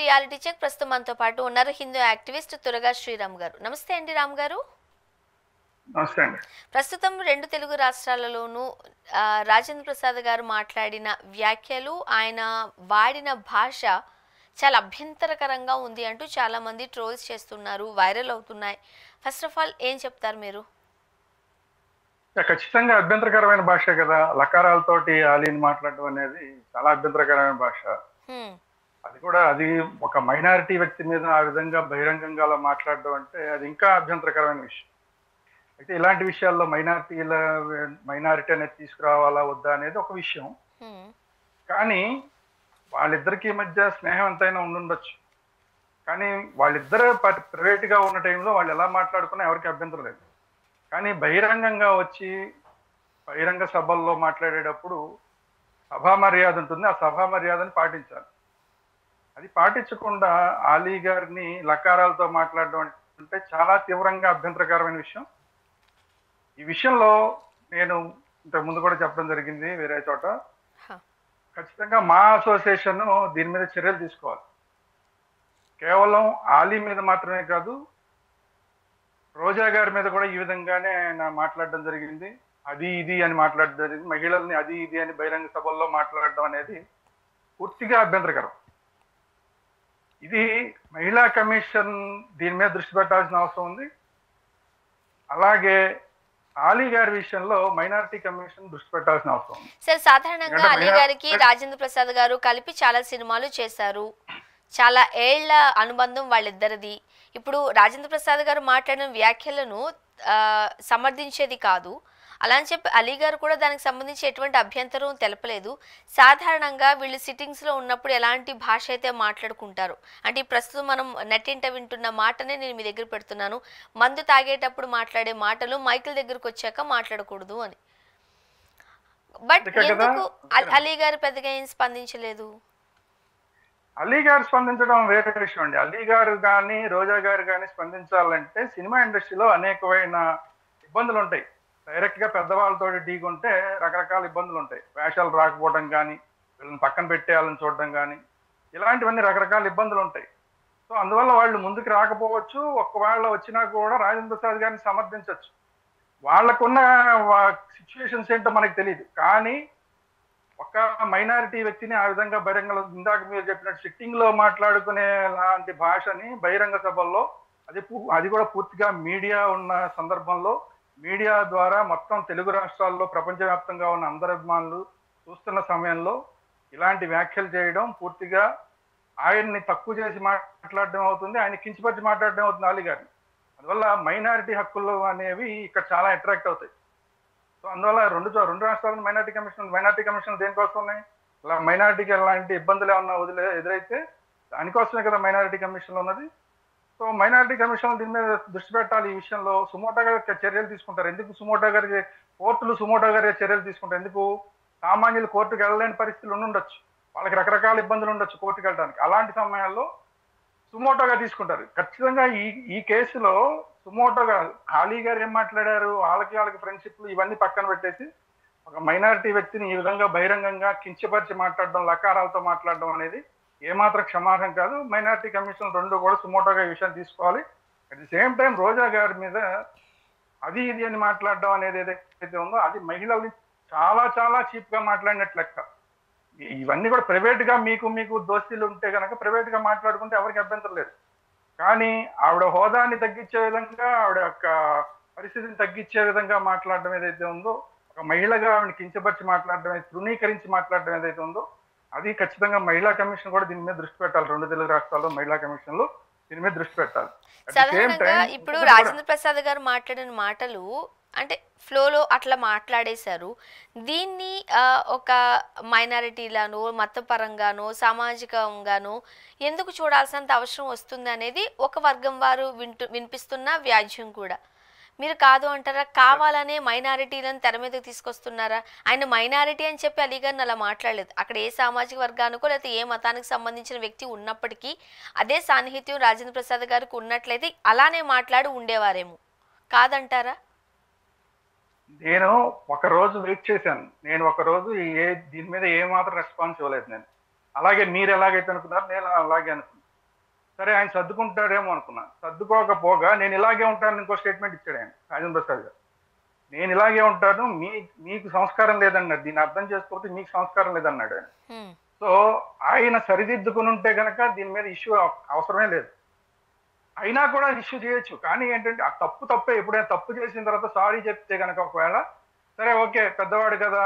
Reality check. ప్రస్తుతం మనతో పాటు ఉన్నారు హిందూ యాక్టివిస్ట్ తురగా శ్రీరామ్ గారు. నమస్తే అండి రామ్ గారు. నమస్తే అండి. ప్రస్తుతం రెండు తెలుగు రాష్ట్రాలలోనూ రాజేంద్ర ప్రసాద్ గారు మాట్లాడిన వ్యాఖ్యలు, ఆయన వాడిన భాష చాలా అభ్యంతరకరంగా ఉంది అంటూ చాలా మంది ట్రోల్స్ చేస్తున్నారు, వైరల్ అవుతున్నాయి. ఫస్ట్ ఆఫ్ ఆల్ ఏం చెప్తారు మీరు? ఖచ్చితంగా అభ్యంతరకరమైన భాష కదా. లకారాలతోటి ఆలీని మాట్లాడడం అనేది చాలా అభ్యంతరకరమైన భాష. అది ఒక మైనారిటీ వ్యక్తి మీద ఆ విధంగా బహిరంగంగా అలా మాట్లాడడం అంటే అది ఇంకా అభ్యంతరకరమైన విషయం. అయితే ఇలాంటి విషయాల్లో మైనారిటీ అనేది తీసుకురావాలా వద్దా అనేది ఒక విషయం. కానీ వాళ్ళిద్దరికి మధ్య స్నేహం ఎంతైనా ఉండుండొచ్చు. కానీ వాళ్ళిద్దరు ప్రైవేట్ గా ఉన్న టైంలో వాళ్ళు ఎలా మాట్లాడుకున్నా ఎవరికి అభ్యంతరం లేదు. కానీ బహిరంగంగా వచ్చి బహిరంగ సభల్లో మాట్లాడేటప్పుడు సభా మర్యాద ఉంటుంది, ఆ సభా మర్యాదని పాటించాలి. అది పాటించకుండా ఆలీ గారిని లకారాలతో మాట్లాడడం అంటే చాలా తీవ్రంగా అభ్యంతరకరమైన విషయం. ఈ విషయంలో నేను ఇంతకు ముందు కూడా చెప్పడం జరిగింది వేరే చోట. ఖచ్చితంగా మా అసోసియేషన్ దీని మీద చర్యలు తీసుకోవాలి. కేవలం ఆలీ మీద మాత్రమే కాదు, రోజా గారి మీద కూడా ఈ విధంగానే ఆయన మాట్లాడడం జరిగింది. అది ఇది అని మాట్లాడడం జరిగింది. మహిళల్ని అది ఇది అని బహిరంగ సభల్లో మాట్లాడడం అనేది పూర్తిగా అభ్యంతరకరం. ఇది మహిళా కమిషన్ దీని మీద దృష్టి పెట్టాల్సిన అవసరం ఉంది. అలాగే ఆలీ గారి విషయంలో మైనారిటీ కమిషన్ దృష్టి పెట్టాల్సిన అవసరం ఉంది. సార్, సాధారణంగా ఆలీ గారికి రాజేంద్ర ప్రసాద్ గారు కలిపి చాలా సినిమాలు చేశారు. చాలా ఏళ్ల అనుబంధం వాళ్ళిద్దరిది. ఇప్పుడు రాజేంద్ర ప్రసాద్ గారు మాట్లాడిన వ్యాఖ్యలను సమర్థించేది కాదు. అలా అని చెప్పి అలీ గారు కూడా దానికి సంబంధించి ఎటువంటి అభ్యంతరం తెలపలేదు. సాధారణంగా వీళ్ళు సిట్టింగ్స్లో ఉన్నప్పుడు ఎలాంటి భాష అయితే మాట్లాడుకుంటారు అంటే ప్రస్తుతం మనం నెట్టింట వింటున్న మాటనే నేను మీ దగ్గర పెడుతున్నాను. మందు తాగేటప్పుడు మాట్లాడే మాటలు మైకుల దగ్గరకు వచ్చాక మాట్లాడకూడదు అని. బట్ ఎందుకు అలీ గారు పెద్దగా ఏం స్పందించలేదు? అలీ గారు స్పందించడం వేరే విషయం అండి. అలీ గారు కానీ రోజా గారు కానీ స్పందించాలంటే సినిమా ఇండస్ట్రీలో అనేకమైన ఇబ్బందులు ఉంటాయి. డైరెక్ట్ గా పెద్దవాళ్ళతో ఢీకుంటే రకరకాల ఇబ్బందులు ఉంటాయి. వేషాలు రాకపోవడం కానీ, వీళ్ళని పక్కన పెట్టేయాలని చూడడం కానీ, ఇలాంటివన్నీ రకరకాల ఇబ్బందులు ఉంటాయి. సో అందువల్ల వాళ్ళు ముందుకు రాకపోవచ్చు. ఒకవేళ వచ్చినా కూడా రాజేంద్ర ప్రసాద్ గారిని సమర్థించవచ్చు. వాళ్ళకున్న సిచ్యువేషన్స్ ఏంటో మనకు తెలియదు. కానీ ఒక మైనారిటీ వ్యక్తిని ఆ విధంగా బహిరంగ, ఇందాక మీరు చెప్పినట్టు సిట్టింగ్ లో మాట్లాడుకునే లాంటి భాషని బహిరంగ సభల్లో, అది కూడా పూర్తిగా మీడియా ఉన్న సందర్భంలో, మీడియా ద్వారా మొత్తం తెలుగు రాష్ట్రాల్లో ప్రపంచవ్యాప్తంగా ఉన్న అందరి అభిమానులు చూస్తున్న సమయంలో ఇలాంటి వ్యాఖ్యలు చేయడం పూర్తిగా ఆయన్ని తక్కువ చేసి మాట్లాడడం అవుతుంది, ఆయన కించపరిచి మాట్లాడడం అవుతుంది ఆలీ గారిని. అందువల్ల మైనారిటీ హక్కులు అనేవి ఇక్కడ చాలా అట్రాక్ట్ అవుతాయి. సో అందువల్ల రెండు రాష్ట్రాలను మైనారిటీ కమిషన్ దేనికోసం ఉన్నాయి? ఇలా మైనారిటీకి ఎలాంటి ఇబ్బందులు ఏమన్నా ఎదురైతే దానికోసమే కదా మైనారిటీ కమిషన్ ఉన్నది. సో మైనారిటీ కమిషన్ దీని మీద దృష్టి పెట్టాలి. ఈ విషయంలో సుమోటోగా చర్యలు తీసుకుంటారు. ఎందుకు కోర్టులు సుమోటోగా చర్యలు తీసుకుంటారు? ఎందుకు? సామాన్యులు కోర్టుకు వెళ్ళలేని పరిస్థితులు ఉండొచ్చు, వాళ్ళకి రకరకాల ఇబ్బందులు ఉండొచ్చు కోర్టుకు వెళ్ళడానికి. అలాంటి సమయాల్లో సుమోటోగా తీసుకుంటారు. ఖచ్చితంగా ఈ కేసులో సుమోటోగా ఆలీ గారు ఏం మాట్లాడారు, వాళ్ళకి ఫ్రెండ్షిప్లు ఇవన్నీ పక్కన పెట్టేసి ఒక మైనారిటీ వ్యక్తిని ఈ విధంగా బహిరంగంగా కించపరిచి మాట్లాడడం, లకారాలతో మాట్లాడడం అనేది ఏమాత్రం క్షమార్హం కాదు. మైనారిటీ కమిషన్ రెండు కూడా సుమోటోగా ఈ విషయం తీసుకోవాలి. అట్ ది సేమ్ టైం రోజా గారి మీద అది ఇది అని మాట్లాడడం అనేది ఏదైతే ఉందో అది మహిళల్ని చాలా చాలా చీప్ గా మాట్లాడినట్లు లెక్క. ఇవన్నీ కూడా ప్రైవేట్ గా మీకు దోస్తీలు ఉంటే కనుక ప్రైవేట్ గా మాట్లాడుకుంటే ఎవరికి అభ్యంతరం లేదు. కానీ ఆవిడ హోదాన్ని తగ్గించే విధంగా, ఆవిడ యొక్క పరిస్థితిని తగ్గించే విధంగా మాట్లాడడం ఏదైతే ఉందో, ఒక మహిళగా ఆవిడని కించపరిచి మాట్లాడడం, తృణీకరించి మాట్లాడడం ఏదైతే ఉందో అది ఖచ్చితంగా మహిళా కమిషన్ కూడా దీని మీద దృష్టి పెట్టాలి. రెండు తెలుగు రాష్ట్రాల్లో మహిళా కమిషన్లు దీని మీద దృష్టి పెట్టాలి. సాధారణంగా ఇప్పుడు రాజేంద్ర ప్రసాద్ గారు మాట్లాడిన మాటలు అంటే ఫ్లోలో అట్లా మాట్లాడేశారు. దీన్ని ఒక మైనారిటీలానో, మతపరంగానో, సామాజికంగానో ఎందుకు చూడాల్సినంత అవసరం వస్తుంది అనేది ఒక వర్గం వారు వినిపిస్తున్న వ్యాజ్యం కూడా. మీరు కాదు అంటారా? కావాలనే మైనారిటీలను తెర మీదకి తీసుకొస్తున్నారా? ఆయన మైనారిటీ అని చెప్పి అలీ గారిని అలా మాట్లాడలేదు. అక్కడ ఏ సామాజిక వర్గానికో లేకపోతే ఏ మతానికి సంబంధించిన వ్యక్తి ఉన్నప్పటికీ అదే సాన్నిహిత్యం రాజేంద్ర ప్రసాద్ గారికి ఉన్నట్లయితే అలానే మాట్లాడి ఉండేవారేమో, కాదంటారా? నేను ఒక రోజు వెయిట్ చేశాను. నేను ఒక రోజు దీని మీద ఏమాత్రం రెస్పాన్స్ ఇవ్వలేదు. నేను అలాగే మీరు ఎలాగైతే అనుకున్నారు నేను అలాగే అనుకున్నాను. సరే ఆయన సర్దుకుంటాడేమో అనుకున్నా. సర్దుకోకపోగా నేను ఇలాగే ఉంటాను ఇంకో స్టేట్మెంట్ ఇచ్చాడు ఆయన, రాజేంద్ర ప్రసాద్ గారు. నేను ఇలాగే ఉంటాను, మీకు సంస్కారం లేదన్నాడు. దీన్ని అర్థం చేసుకోకపోతే మీకు సంస్కారం లేదన్నాడు ఆయన. సో ఆయన సరిదిద్దుకుని ఉంటే కనుక దీని మీద ఇష్యూ అవసరమే లేదు. అయినా కూడా ఇష్యూ చేయొచ్చు. కానీ ఏంటంటే ఆ తప్పే. ఎప్పుడైనా తప్పు చేసిన తర్వాత సారీ చెప్తే కనుక ఒకవేళ సరే ఓకే పెద్దవాడు కదా,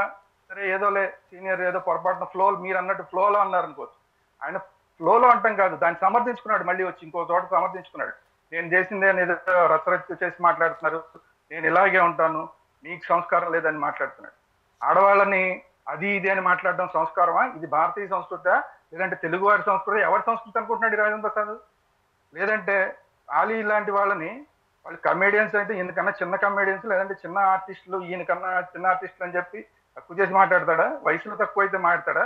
సరే ఏదోలే సీనియర్ ఏదో పొరపాటున ఫ్లో, మీరు అన్నట్టు ఫ్లోలో అన్నారు అనుకోవచ్చు. ఆయన ఫ్లోలో అంటాం కాదు, దాన్ని సమర్థించుకున్నాడు. మళ్ళీ వచ్చి ఇంకో చోట సమర్థించుకున్నాడు. నేను చేసిందే ఏదో రచ్చరచ్చు చేసి మాట్లాడుతున్నారు, నేను ఇలాగే ఉంటాను, మీకు సంస్కారం లేదని మాట్లాడుతున్నాడు. ఆడవాళ్ళని అది ఇది అని మాట్లాడడం సంస్కారమా? ఇది భారతీయ సంస్కృత లేదంటే తెలుగువారి సంస్కృతి? ఎవరి సంస్కృతి అనుకుంటున్నాడు రాజేంద్ర ప్రసాద్? లేదంటే ఆలీ ఇలాంటి వాళ్ళు కమేడియన్స్ అయితే ఈయనకన్నా చిన్న కమేడియన్స్, లేదంటే చిన్న ఆర్టిస్టులు ఈయనకన్నా చిన్న ఆర్టిస్టులు అని చెప్పి తక్కువ చేసి మాట్లాడతాడా? వయసులో తక్కువ అయితే మాట్లాడతాడా?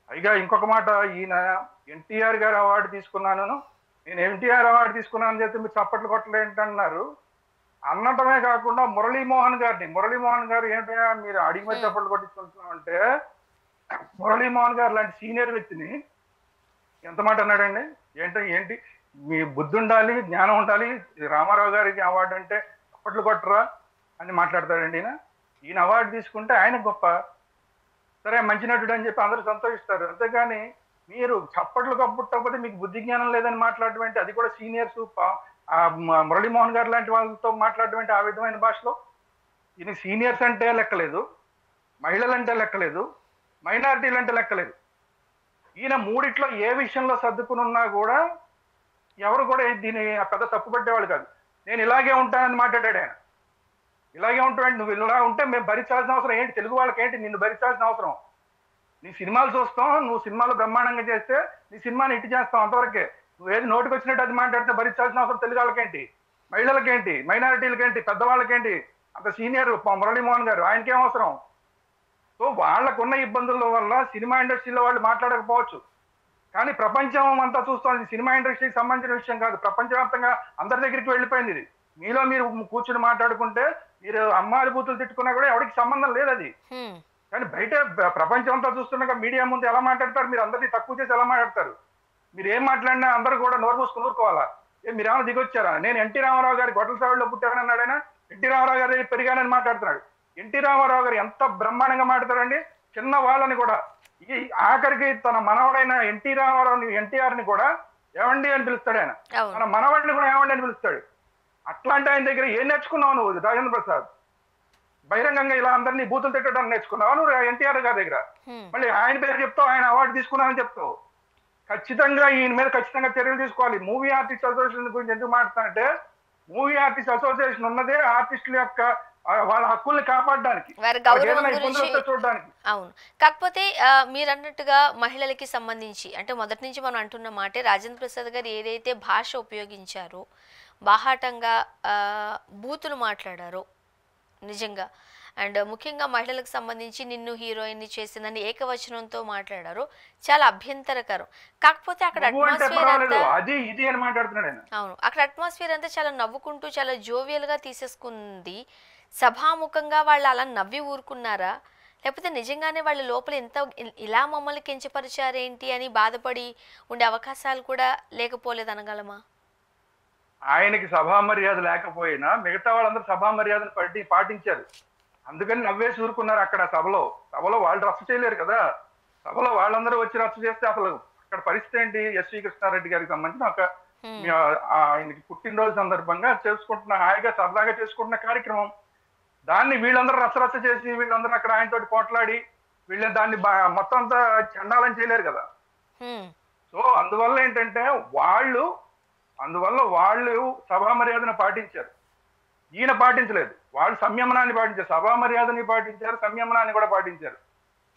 పైగా ఇంకొక మాట, ఈయన ఎన్టీఆర్ గారు అవార్డు తీసుకున్నాను, నేను ఎన్టీఆర్ అవార్డు తీసుకున్నాను అని చెప్పి మీరు చప్పట్లు కొట్టలేంటన్నారు. అన్నటమే కాకుండా మురళీమోహన్ గారు ఏంటంటే మీరు అడిగి మరి చప్పట్లు కొట్టించుకుంటున్నాం అంటే, మురళీమోహన్ గారు లాంటి సీనియర్ వ్యక్తిని ఎంత మాట అన్నాడండి? ఏంటి మీ బుద్ధి ఉండాలి, జ్ఞానం ఉండాలి, రామారావు గారికి అవార్డు అంటే చప్పట్లు కొట్టరా అని మాట్లాడతాడండి ఈయన అవార్డు తీసుకుంటే ఆయన గొప్ప, సరే మంచి నటుడు అని చెప్పి అందరూ సంతోషిస్తారు. అంతేగాని మీరు చప్పట్లు కప్పుట్టకపోతే మీకు బుద్ధి జ్ఞానం లేదని మాట్లాడడం ఏంటి? అది కూడా సీనియర్స్ మురళీమోహన్ గారు లాంటి వాళ్ళతో మాట్లాడడం ఏంటి ఆ విధమైన భాషలో? ఈయన సీనియర్స్ అంటే లెక్కలేదు, మహిళలు అంటే లెక్కలేదు, మైనారిటీలు అంటే లెక్కలేదు. ఈయన మూడిట్లో ఏ విషయంలో సర్దుకుని ఉన్నా కూడా ఎవరు కూడా దీన్ని పెద్ద తప్పు పట్టేవాళ్ళు కాదు. నేను ఇలాగే ఉంటానని మాట్లాడాడు ఆయన. ఇలాగే ఉంటాడు, నువ్వు ఇలా ఉంటే మేము భరించాల్సిన అవసరం ఏంటి? తెలుగు వాళ్ళకి ఏంటి నిన్ను భరించాల్సిన అవసరం? నీ సినిమాలు చూస్తాం, నువ్వు సినిమాలు బ్రహ్మాండంగా చేస్తే నీ సినిమాని ఇటు చేస్తాం, అంతవరకే. నువ్వు ఏది నోటికి వచ్చినట్టు అది మాట్లాడితే భరించాల్సిన అవసరం తెలుగు వాళ్ళకేంటి, మహిళలకేంటి, మైనారిటీలకేంటి, పెద్దవాళ్ళకేంటి? అంత సీనియర్ మురళీమోహన్ గారు, ఆయనకేం అవసరం? సో వాళ్ళకున్న ఇబ్బందుల వల్ల సినిమా ఇండస్ట్రీలో వాళ్ళు మాట్లాడకపోవచ్చు, కానీ ప్రపంచం అంతా చూస్తోంది. సినిమా ఇండస్ట్రీకి సంబంధించిన విషయం కాదు, ప్రపంచవ్యాప్తంగా అందరి దగ్గరికి వెళ్ళిపోయింది ఇది. మీలో మీరు కూర్చుని మాట్లాడుకుంటే, మీరు అమ్మాయిల బూతులు తిట్టుకున్నా కూడా ఎవరికి సంబంధం లేదు అది. కానీ బయట ప్రపంచం అంతా చూస్తున్నాక మీడియా ముందు ఎలా మాట్లాడతారు? మీరు అందరినీ తక్కువ చేసి ఎలా మాట్లాడతారు? మీరు ఏం మాట్లాడినా అందరూ కూడా నోరు మూసుకుని ఊరుకోవాలా? మీరేమైనా దిగొచ్చారా? నేను ఎన్టీ రామారావు గారి గొడవల సావిడిలో పుట్టానన్నాడు ఆయన. ఎన్టీ రామారావు గారి పెరిగానని మాట్లాడుతున్నాడు. ఎన్టీ రామారావు గారు ఎంత బ్రహ్మాండంగా మాట్లాడతారండి. చిన్న వాళ్ళని కూడా, ఈ ఆఖరికి తన మనవడైన ఎన్టీ రామారావుని, ఎన్టీఆర్ ని కూడా ఏమండి అని పిలుస్తాడు ఆయన. తన మనవడిని కూడా ఏమండి అని పిలుస్తాడు. అట్లాంటి ఆయన దగ్గర ఏం నేర్చుకున్నావు నువ్వు రాజేంద్ర ప్రసాద్? బహిరంగంగా ఇలా అందరినీ బూతులు తిట్టడానికి నేర్చుకున్నావు నువ్వు ఎన్టీఆర్ గారి దగ్గర. మళ్ళీ ఆయన పేరు చెప్తావు, ఆయన అవార్డు తీసుకున్నానని చెప్తావు. ఖచ్చితంగా ఈయన మీద ఖచ్చితంగా చర్యలు తీసుకోవాలి. మూవీ ఆర్టిస్ట్ అసోసియేషన్ గురించి ఎందుకు మాట్లాడుతానంటే, మూవీ ఆర్టిస్ట్ అసోసియేషన్ ఉన్నదే ఆర్టిస్టుల యొక్క వాళ్ళ హక్కుల్ని కాపాడడానికి, చూడడానికి. అవును. కాకపోతే మీరు అన్నట్టుగా మహిళలకి సంబంధించి అంటే మొదటి నుంచి మనం అంటున్న మాటే, రాజేంద్ర ప్రసాద్ గారు ఏదైతే భాష ఉపయోగించారో, బాహాటంగా బూతులు మాట్లాడారో నిజంగా, అండ్ ముఖ్యంగా మహిళలకు సంబంధించి నిన్ను హీరోయిన్ చేసిందని ఏకవచనంతో మాట్లాడారు, చాలా అభ్యంతరకరం. కాకపోతే అక్కడ అట్మాస్ఫియర్ అంతా, అవును, అక్కడ అట్మాస్ఫియర్ అంతా చాలా నవ్వుకుంటూ చాలా జోవియల్ గా తీసేసుకుంది. సభాముఖంగా వాళ్ళు అలా నవ్వి ఊరుకున్నారా, లేకపోతే నిజంగానే వాళ్ళ లోపల ఎంత ఇలా మమ్మల్ని కించపరిచారేంటి అని బాధపడి ఉండే అవకాశాలు కూడా లేకపోలేదు అనగలమా? ఆయనకి సభా మర్యాద లేకపోయినా మిగతా వాళ్ళందరూ సభా మర్యాదను పాటించారు. అందుకని నవ్వేసి ఊరుకున్నారు. అక్కడ సభలో వాళ్ళు రచ్చ చేయలేరు కదా. సభలో వాళ్ళందరూ వచ్చి రచ్చ చేస్తే అసలు అక్కడ పరిస్థితి ఏంటి? ఎస్వి కృష్ణారెడ్డి గారికి సంబంధించిన ఒక ఆయనకి పుట్టినరోజు సందర్భంగా చేసుకుంటున్న, హాయిగా సరదాగా చేసుకుంటున్న కార్యక్రమం, దాన్ని వీళ్ళందరూ రచ్చరచ్చ చేసి వీళ్ళందరూ అక్కడ ఆయనతోటి పోట్లాడి వీళ్ళని దాన్ని మొత్తం అంతా చండాలని చేయలేరు కదా. సో అందువల్ల ఏంటంటే వాళ్ళు సభా మర్యాదను పాటించారు, ఈయన పాటించలేదు. వాళ్ళు సంయమనాన్ని పాటించారు, సభా మర్యాదని పాటించారు, సంయమనాన్ని కూడా పాటించారు.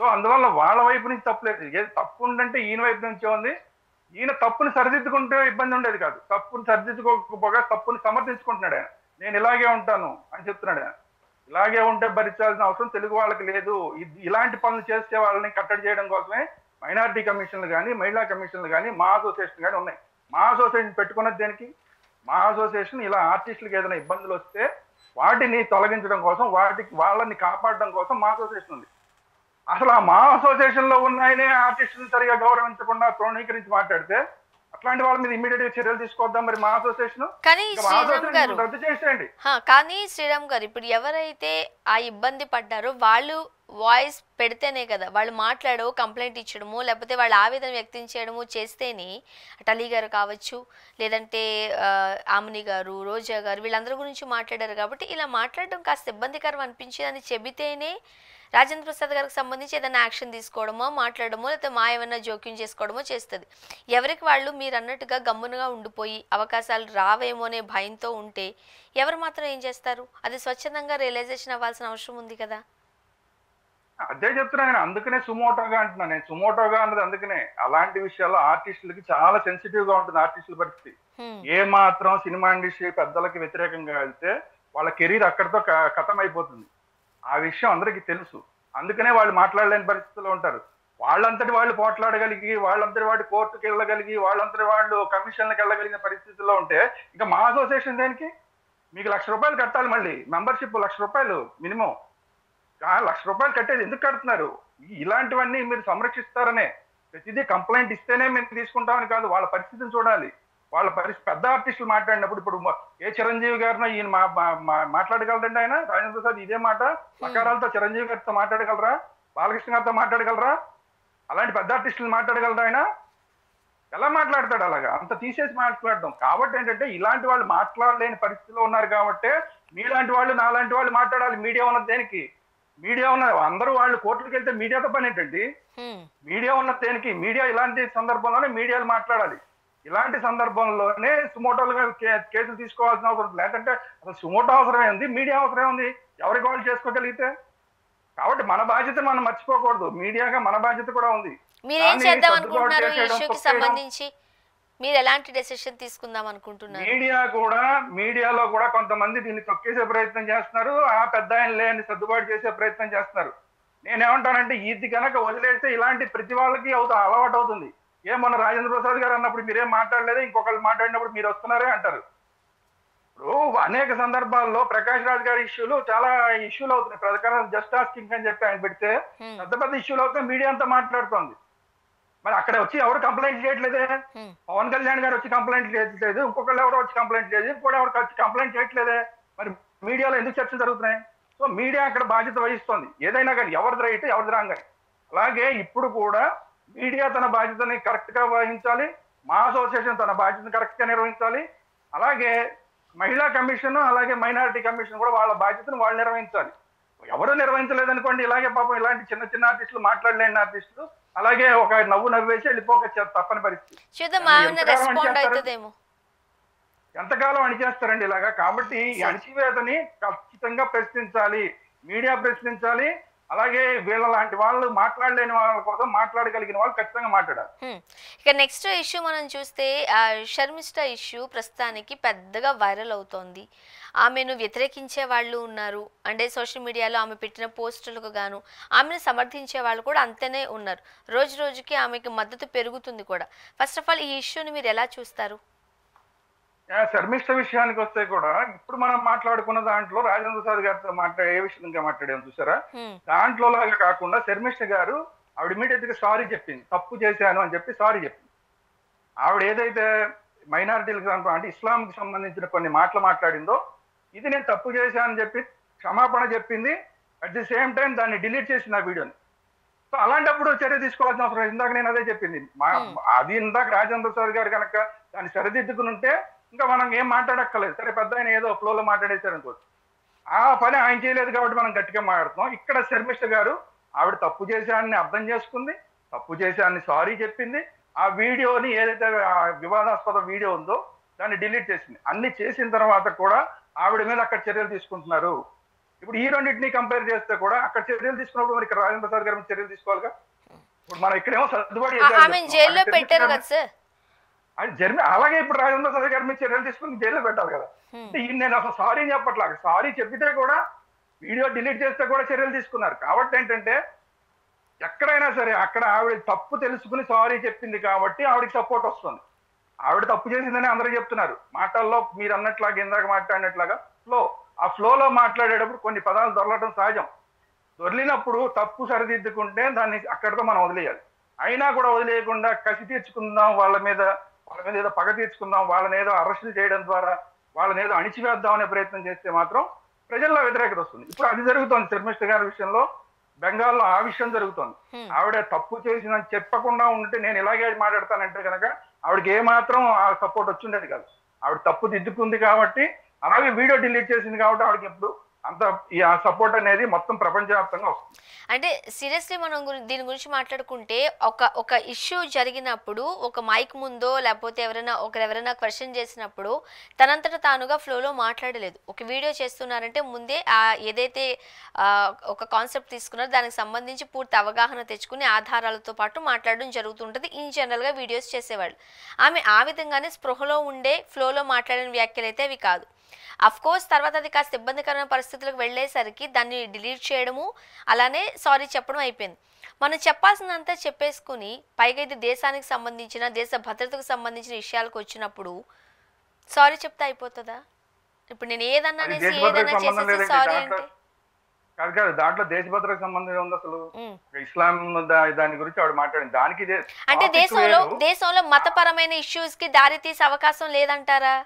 సో అందువల్ల వాళ్ళ వైపు నుంచి తప్పులేదు. ఏది తప్పు ఉందంటే ఈయన వైపు నుంచే ఉంది. ఈయన తప్పుని సరిదిద్దుకుంటే ఇబ్బంది ఉండేది కాదు. తప్పుని సరిదిద్దుకోకపోగా తప్పుని సమర్థించుకుంటున్నాడు ఆయన. నేను ఇలాగే ఉంటాను అని చెప్తున్నాడు ఆయన. ఇలాగే ఉంటే భరించాల్సిన అవసరం తెలుగు వాళ్ళకి లేదు. ఇలాంటి పనులు చేసే వాళ్ళని కట్టడి చేయడం కోసమే మైనారిటీ కమిషన్లు కానీ, మహిళా కమిషన్లు కానీ, మా అసోసియేషన్ కానీ ఉన్నాయి. మా అసోసియేషన్ పెట్టుకున్నది దేనికి? మా అసోసియేషన్ ఇలా ఆర్టిస్టులకు ఏదైనా ఇబ్బందులు వస్తే వాటిని తొలగించడం కోసం, వాళ్ళని కాపాడడం కోసం మా అసోసియేషన్ ఉంది. అసలు ఆ మా అసోసియేషన్ లో ఉన్నాయనే ఆర్టిస్టులను సరిగా గౌరవించకుండా తృణీకరించి మాట్లాడితే అట్లాంటి వాళ్ళ మీద ఇమీడియట్ గా చర్యలు తీసుకోవద్దాం మరి మా అసోసియేషన్. కానీ మా శ్రీరామ్ గారు అసోసియేషన్ రద్దు చేసేయండి. కానీ శ్రీరామ్ గారు ఇప్పుడు ఎవరైతే ఆ ఇబ్బంది పడ్డారో వాళ్ళు వాయిస్ పెడితేనే కదా, వాళ్ళు మాట్లాడో కంప్లైంట్ ఇచ్చడము లేకపోతే వాళ్ళు ఆవేదన వ్యక్తం చేయడము చేస్తేనే అటలీ గారు కావచ్చు, లేదంటే ఆమని గారు, రోజా గారు వీళ్ళందరి గురించి మాట్లాడారు కాబట్టి ఇలా మాట్లాడడం కాస్త ఇబ్బందికరం అనిపించింది అని చెబితేనే రాజేంద్ర ప్రసాద్ గారికి సంబంధించి ఏదైనా యాక్షన్ తీసుకోవడమో మాట్లాడమో లేకపోతే మా ఏమైనా జోక్యం చేసుకోవడమో చేస్తుంది. ఎవరికి వాళ్ళు మీరు అన్నట్టుగా గమ్మునుగా ఉండిపోయి అవకాశాలు రావేమో అనే భయంతో ఉంటే ఎవరు మాత్రం ఏం చేస్తారు? అది స్వచ్ఛందంగా రియలైజేషన్ అవ్వాల్సిన అవసరం ఉంది కదా. అదే చెప్తున్నాను, అందుకనే సుమోటోగా అంటున్నాను నేను. సుమోటోగా అన్నది అందుకనే అలాంటి విషయాల్లో ఆర్టిస్టులకి చాలా సెన్సిటివ్ గా ఉంటుంది ఆర్టిస్టుల పరిస్థితి. ఏ మాత్రం సినిమా ఇండస్ట్రీ పెద్దలకి వ్యతిరేకంగా వెళ్తే వాళ్ళ కెరీర్ అక్కడితో ఖతం అయిపోతుంది. ఆ విషయం అందరికీ తెలుసు. అందుకనే వాళ్ళు మాట్లాడలేని పరిస్థితిలో ఉంటారు. వాళ్ళంతటి వాళ్ళు పోట్లాడగలిగి, వాళ్ళంతటి వాళ్ళు కోర్టుకి వెళ్ళగలిగి, వాళ్ళంతటి వాళ్ళు కమిషన్లకు వెళ్ళగలిగిన పరిస్థితుల్లో ఉంటే ఇంకా మా అసోసియేషన్ దేనికి? మీకు ₹1,00,000 కట్టాలి, మళ్ళీ మెంబర్షిప్ ₹1,00,000 మినిమం. ₹1,00,000 కట్టేది ఎందుకు కడుతున్నారు? ఇలాంటివన్నీ మీరు సంరక్షిస్తారనే. ప్రతిదీ కంప్లైంట్ ఇస్తేనే మేము తీసుకుంటామని కాదు, వాళ్ళ పరిస్థితిని చూడాలి. వాళ్ళ పరిస్థితి పెద్ద ఆర్టిస్టులు మాట్లాడినప్పుడు ఇప్పుడు ఏ చిరంజీవి గారినో ఈయన మాట్లాడగలరండి? ఆయన రాజేంద్ర ప్రసాద్ ఇదే మాట ప్రకారాలతో చిరంజీవి గారితో మాట్లాడగలరా? బాలకృష్ణ గారితో మాట్లాడగలరా? అలాంటి పెద్ద ఆర్టిస్టులు మాట్లాడగలరా? ఆయన ఎలా మాట్లాడతాడు? అలాగా అంత తీసేసి మాట్లాడడం. కాబట్టి ఏంటంటే ఇలాంటి వాళ్ళు మాట్లాడలేని పరిస్థితిలో ఉన్నారు కాబట్టి మీలాంటి వాళ్ళు నాలాంటి వాళ్ళు మాట్లాడాలి. మీడియా ఉన్నది దేనికి? మీడియా ఉన్న అందరూ వాళ్ళు కోర్టులకు వెళ్తే మీడియాతో పని ఏంటండి? మీడియా ఉన్నది దేనికి? మీడియా ఇలాంటి సందర్భంలోనే మీడియాలు మాట్లాడాలి. ఇలాంటి సందర్భంలోనే సుమోటోలుగా కేసులు తీసుకోవాల్సిన అవసరం. లేదంటే అసలు సుమోటో అవసరమే ఉంది, మీడియా అవసరమే ఉంది, ఎవరికి వాళ్ళు చేసుకోగలిగితే. కాబట్టి మన బాధ్యత మనం మర్చిపోకూడదు. మీడియాగా మన బాధ్యత కూడా ఉంది. మీరేం చేద్దాం అనుకుంటున్నారు ఈ ఇష్యూకి సంబంధించి? మీరు ఎలాంటి డెసిషన్ తీసుకుందాం అనుకుంటున్నారు? మీడియాలో కూడా కొంతమంది దీన్ని తొక్కేసే ప్రయత్నం చేస్తున్నారు. ఆ పెద్ద ఆయన లేని సర్దుబాటు చేసే ప్రయత్నం చేస్తున్నారు. నేనేమంటానంటే ఇది కనుక వదిలేస్తే ఇలాంటి ప్రతి వాళ్ళకి అలవాటు అవుతుంది. మొన్న రాజేంద్ర ప్రసాద్ గారు అన్నప్పుడు మీరేం మాట్లాడలేదు, ఇంకొకళ్ళు మాట్లాడినప్పుడు మీరు వస్తున్నారే అంటారు. ఇప్పుడు అనేక సందర్భాల్లో ప్రకాష్ రాజ్ గారి ఇష్యూలు చాలా ఇష్యూలు అవుతున్నాయి. ప్రకారం జస్ట్ ఆస్కింగ్ అని చెప్పి ఆయన పెడితే పెద్ద పెద్ద ఇష్యూలు అవుతాయి, మీడియా అంతా మాట్లాడుతోంది. మరి అక్కడ వచ్చి ఎవరు కంప్లైంట్ చేయట్లేదే? పవన్ కళ్యాణ్ గారు వచ్చి కంప్లైంట్ చేయట్లేదు, ఇంకొకళ్ళు ఎవరు వచ్చి కంప్లైంట్ చేయలేదు, ఇంకోటి ఎవరు వచ్చి కంప్లైంట్ చేయట్లేదే. మరి మీడియాలో ఎందుకు చర్చలు జరుగుతున్నాయి? సో మీడియా అక్కడ బాధ్యత వహిస్తోంది. ఏదైనా కానీ ఎవరిది రైట్ ఎవరిది రాంగ్ అని. అలాగే ఇప్పుడు కూడా మీడియా తన బాధ్యతని కరెక్ట్ గా వహించాలి, మా అసోసియేషన్ తన బాధ్యతను కరెక్ట్ గా నిర్వహించాలి. అలాగే మహిళా కమిషన్ అలాగే మైనారిటీ కమిషన్ కూడా వాళ్ళ బాధ్యతను వాళ్ళు నిర్వహించాలి. ఎవరు నిర్వహించలేదనుకోండి, ఇలాగే పాపం ఇలాంటి చిన్న చిన్న ఆర్టిస్టులు, మాట్లాడలేని ఆర్టిస్టులు అలాగే ఒక నవ్వు నవ్వేసి వెళ్ళిపోక తప్పని పరిస్థితి. ఎంతకాలం అణిచేస్తారండి ఇలాగా? కాబట్టి ఈ అణిచివేతని ఖచ్చితంగా ప్రశ్నించాలి, మీడియా ప్రశ్నించాలి. అలాగే వీళ్ళ లాంటి వాళ్ళు మాట్లాడలేని వాళ్ళ కోసం మాట్లాడగలిగిన వాళ్ళు ఖచ్చితంగా మాట్లాడాలి. ఇక నెక్స్ట్ ఇష్యూ మనం చూస్తే షర్మిష్ఠ ఇష్యూ ప్రస్తుతానికి పెద్దగా వైరల్ అవుతోంది. ఆమెను వ్యతిరేకించే వాళ్ళు ఉన్నారు, అంటే సోషల్ మీడియాలో ఆమె పెట్టిన పోస్టులకు గాను ఆమెను సమర్థించే వాళ్ళు కూడా అంతనే ఉన్నారు. రోజు రోజుకి ఆమెకి మద్దతు పెరుగుతుంది కూడా. ఫస్ట్ ఆఫ్ ఆల్ ఈ ఇష్యూని మీరు ఎలా చూస్తారు? శర్మిష్ఠ విషయానికి వస్తే కూడా ఇప్పుడు మనం మాట్లాడుకున్న దాంట్లో రాజేంద్ర ప్రసాద్ గారితో ఏ విషయంగా మాట్లాడాము చూసారా? దాంట్లో లాగా కాకుండా శర్మిష్ఠ గారు ఆవిడ ఇమీడియట్ గా సారీ చెప్పింది, తప్పు చేశాను అని చెప్పి సారీ చెప్పింది. ఆవిడ ఏదైతే మైనారిటీలకు అంటే ఇస్లాంకి సంబంధించిన కొన్ని మాటలు మాట్లాడిందో, ఇది నేను తప్పు చేశానని చెప్పి క్షమాపణ చెప్పింది. అట్ ది సేమ్ టైం దాన్ని డిలీట్ చేసింది ఆ వీడియోని. సో అలాంటప్పుడు చర్య తీసుకోవాల్సిన అవసరం. ఇందాక నేను అదే చెప్పింది. అది ఇందాక రాజేంద్ర ప్రసాద్ గారు కనుక దాన్ని సరిదిద్దుకుని ఇంకా మనం ఏం మాట్లాడక్కర్లేదు. సరే పెద్ద ఆయన ఏదో ఫ్లోలో మాట్లాడేశారు అనుకోవచ్చు, ఆ పని ఆయన చేయలేదు కాబట్టి మనం గట్టిగా మాట్లాడుతున్నాం. ఇక్కడ శర్మిష్ఠ గారు ఆవిడ తప్పు చేశానని అర్థం చేసుకుంది, తప్పు చేశానని సారీ చెప్పింది. ఆ వీడియోని ఏదైతే వివాదాస్పద వీడియో ఉందో దాన్ని డిలీట్ చేసింది. అన్ని చేసిన తర్వాత కూడా ఆవిడ మీద అక్కడ చర్యలు తీసుకుంటున్నారు. ఇప్పుడు ఈ రెండింటిని కంపేర్ చేస్తే కూడా అక్కడ చర్యలు తీసుకున్నప్పుడు మరి ఇక్కడ రాజేంద్ర ప్రసాద్ గారి మీద చర్యలు తీసుకోవాలిగా. ఇప్పుడు మనం ఇక్కడేమో సర్దుబాటు అలాగే ఇప్పుడు రాజేంద్ర ప్రసాద్ గారి మీద చర్యలు తీసుకుని జైల్లో పెట్టాలి కదా. నేను అసలు సారీ చెప్పట్లేదు. సారీ చెప్పితే కూడా వీడియో డిలీట్ చేస్తే కూడా చర్యలు తీసుకున్నారు. కాబట్టి ఏంటంటే ఎక్కడైనా సరే అక్కడ ఆవిడ తప్పు తెలుసుకుని సారీ చెప్పింది కాబట్టి ఆవిడకి సపోర్ట్ వస్తుంది. ఆవిడ తప్పు చేసిందని అందరూ చెప్తున్నారు. మాటల్లో మీరు అన్నట్లాగా ఇందాక మాట్లాడినట్లాగా ఆ ఫ్లోలో మాట్లాడేటప్పుడు కొన్ని పదాలు దొరలటం సహజం. దొరికినప్పుడు తప్పు సరిదిద్దుకుంటే దాన్ని అక్కడితో మనం వదిలేయాలి. అయినా కూడా వదిలేయకుండా కసి తీర్చుకుందాం, వాళ్ళ మీద వాళ్ళ మీద ఏదో పగ తీర్చుకుందాం, వాళ్ళని ఏదో అరెస్టులు చేయడం ద్వారా వాళ్ళని ఏదో అణిచివేద్దాం అనే ప్రయత్నం చేస్తే మాత్రం ప్రజల్లో వ్యతిరేకత వస్తుంది. ఇప్పుడు అది జరుగుతోంది శర్మిష్ఠ గారి విషయంలో, బెంగాల్లో ఆ విషయం జరుగుతోంది. ఆవిడ తప్పు చేసిందని చెప్పకుండా ఉంటే నేను ఇలాగే మాట్లాడతానంటే కనుక ఆవిడకి ఏ మాత్రం ఆ సపోర్ట్ వచ్చిండేది కాదు. ఆవిడ తప్పు దిద్దుకుంది కాబట్టి, అలాగే వీడియో డిలీట్ చేసింది కాబట్టి ఆవిడకి ఎప్పుడు అంత ఈ ఆ సపోర్ట్ అనేది మొత్తం ప్రపంచవ్యాప్తంగా వస్తుంది. అంటే సీరియస్లీ మనం దీని గురించి మాట్లాడుకుంటే ఒక ఇష్యూ జరిగినప్పుడు ఒక మైక్ ముందో లేకపోతే ఎవరైనా క్వశ్చన్ చేసినప్పుడు తనంతట తానుగా ఫ్లోలో మాట్లాడలేదు. ఒక వీడియో చేస్తున్నారంటే ముందే ఏదైతే ఒక కాన్సెప్ట్ తీసుకున్నారో దానికి సంబంధించి పూర్తి అవగాహన తెచ్చుకుని ఆధారాలతో పాటు మాట్లాడడం జరుగుతుంటుంది. ఇన్ జనరల్గా వీడియోస్ చేసేవాళ్ళు. ఆమె ఆ విధంగానే స్పృహలో ఉండే ఫ్లోలో మాట్లాడిన వ్యాఖ్యలు అయితే అవి కాదు. అఫ్ కోర్స్ తర్వాత అది కాస్త ఇబ్బందికరమైన పరిస్థితులకు వెళ్ళేసరికి దాన్ని డిలీట్ చేయడము, అలానే సారీ చెప్పడం అయిపోయింది. మనం చెప్పాల్సిందంతా చెప్పేసుకుని పైగా ఇది దేశానికి సంబంధించిన, దేశ భద్రతకు సంబంధించిన విషయాలకు వచ్చినప్పుడు సారీ చెప్తే అయిపోతుందా? ఇప్పుడు నేను ఏదన్నా చేసేసి సారీ అంటే కాదు, దాంట్లో దేశభద్రకు సంబంధం ఉంది అసలు. ఇస్లాం దాని గురించి ఆవిడ మాట్లాడింది. దానికి అంటే దేశంలో మతపరమైన ఇష్యూస్ కి దారి తీసే అవకాశం లేదంటారా?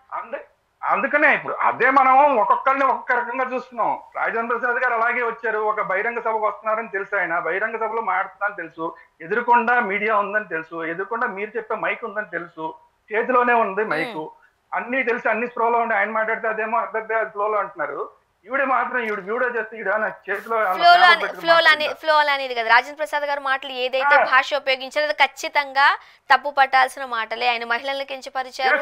అందుకనే ఇప్పుడు అదే మనం ఒక్కొక్కరిని ఒక్కొక్క రకంగా చూస్తున్నాం. రాజేంద్ర ప్రసాద్ గారు అలాగే వచ్చారు, ఒక బహిరంగ సభకు వస్తున్నారని తెలుసు, ఆయన బహిరంగ సభలో మాట్లాడుతున్నారని తెలుసు, ఎదురుకుండా మీడియా ఉందని తెలుసు, ఎదురుకుండా మీరు చెప్పే మైక్ ఉందని తెలుసు, చేతిలోనే ఉంది మైకు, అన్ని తెలుసు, అన్ని స్ప్రోలో ఉండి ఆయన మాట్లాడితే అదేమో అర్థం ఫ్లోలో అంటున్నారు. ఈవిడ మాత్రం వీడియో చేస్తే చేతిలో ఫ్లో అనేది కదా. రాజేంద్ర ప్రసాద్ గారు మాటలు ఏదైతే భాష ఉపయోగించారో అది ఖచ్చితంగా తప్పు పట్టాల్సిన మాటలే. ఆయన మహిళలను కించపరిచారు.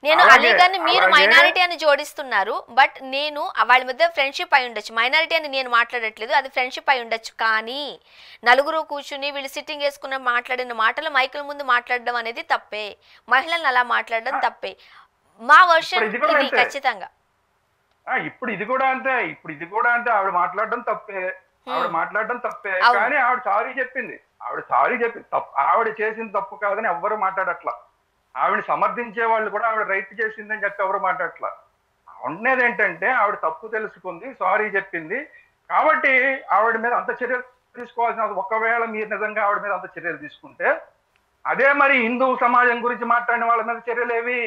నేను అలీ గారిని మీరు మైనారిటీ అని జోడిస్తున్నారు, బట్ నేను వాళ్ళ మధ్య ఫ్రెండ్షిప్ అయి ఉండొచ్చు. మైనారిటీ అని నేను మాట్లాడట్లేదు, అది ఫ్రెండ్షిప్ అయి ఉండొచ్చు. కానీ నలుగురు కూర్చుని వీళ్ళు సిట్టింగ్ వేసుకున్న మాట్లాడిన మాటలు మైకుల ముందు మాట్లాడడం అనేది తప్పే. మహిళలను అలా మాట్లాడడం తప్పే. మా వర్షన్ ఇది ఖచ్చితంగా. ఇప్పుడు ఇది కూడా అంతే ఆవిడ మాట్లాడడం తప్పే. కానీ ఆవిడ సారీ చెప్పింది. ఆవిడ చేసిన తప్పు కాదని ఎవ్వరు మాట్లాడట్లా. ఆవిడ సమర్థించే వాళ్ళు కూడా ఆవిడ రైట్ చేసిందని చెప్పి ఎవరు మాట్లాడట్లా. ఉండేది ఏంటంటే ఆవిడ తప్పు తెలుసుకుంది, సారీ చెప్పింది కాబట్టి ఆవిడ మీద అంత చర్యలు తీసుకోవాల్సిన, ఒకవేళ మీరు నిజంగా ఆవిడ మీద అంత చర్యలు తీసుకుంటే అదే మరి హిందూ సమాజం గురించి మాట్లాడిన వాళ్ళ మీద చర్యలు ఏవి?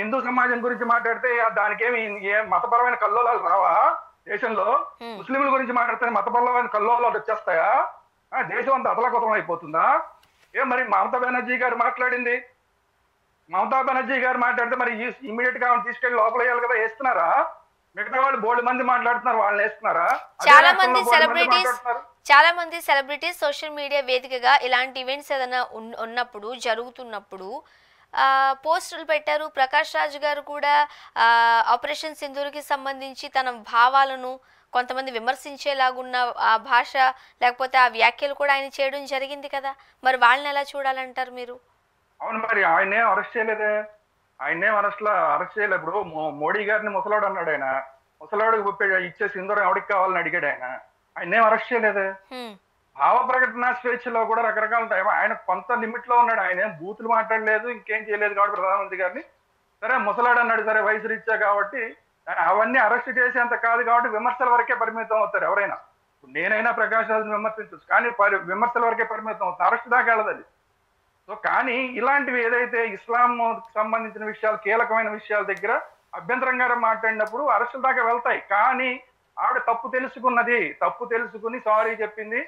హిందూ సమాజం గురించి మాట్లాడితే దానికేమి మతపరమైన కల్లోలాలు రావా? దేశంలో ముస్లింల గురించి మాట్లాడితే మతపరమైన కల్లోలాలు వచ్చేస్తాయా? దేశం అంతా అతలకుతలం అయిపోతుందా? మరి మమతా బెనర్జీ గారు మాట్లాడితే మరి ఇమీడియట్ గా తీసుకెళ్లి లోపల వేయాలి కదా, వేస్తున్నారా? మిగతా వాళ్ళు బోల్డ్ మంది మాట్లాడుతున్నారు, వాళ్ళని వేస్తున్నారా? చాలా మంది సెలబ్రిటీస్ సోషల్ మీడియా వేదికగా ఇలాంటి ఈవెంట్స్ ఏదైనా ఉన్నప్పుడు జరుగుతున్నప్పుడు పోస్టులు పెట్టారు. ప్రకాష్ రాజ్ గారు కూడా ఆపరేషన్ సింధూర్కి సంబంధించి తన భావాలను కొంతమంది విమర్శించేలాగున్న ఆ భాష లేకపోతే ఆ వ్యాఖ్యలు కూడా ఆయన చేయడం జరిగింది కదా. మరి వాళ్ళని ఎలా చూడాలంటారు మీరు? అవును, మరి ఆయనే అరెస్ట్ చేయలేదే. అరెస్ట్ చేయలేదు. ఇప్పుడు మోడీ గారిని ముసలాడు అన్నాడు. ఆయన ముసలాడుకు ఇచ్చే సింధూరం ఎవరికి కావాలని అడిగాడు. ఆయన్నేం అరెస్ట్ చేయలేదే. భావ ప్రకటన స్వేచ్ఛలో కూడా రకరకాల టైం, ఆయన కొంత లిమిట్ లో ఉన్నాడు. ఆయన ఏం బూతులు మాట్లాడలేదు, ఇంకేం చేయలేదు కాబట్టి ప్రధానమంత్రి గారిని. సరే ముసలాడు అన్నాడు, సరే వయసు రీత్యా కాబట్టి అవన్నీ అరెస్ట్ చేసేంత కాదు కాబట్టి విమర్శల వరకే పరిమితం అవుతారు ఎవరైనా. నేనైనా ప్రకాష్ రాజ్ని విమర్శించచ్చు, కానీ విమర్శల వరకే పరిమితం అవుతుంది, అరెస్ట్ దాకా వెళ్ళదు అది. సో కానీ ఇలాంటివి ఏదైతే ఇస్లాం సంబంధించిన విషయాలు, కీలకమైన విషయాల దగ్గర అభ్యంతరంగా మాట్లాడినప్పుడు అరెస్టుల దాకా వెళ్తాయి. కానీ ఆవిడ తప్పు తెలుసుకుని సారీ చెప్పింది.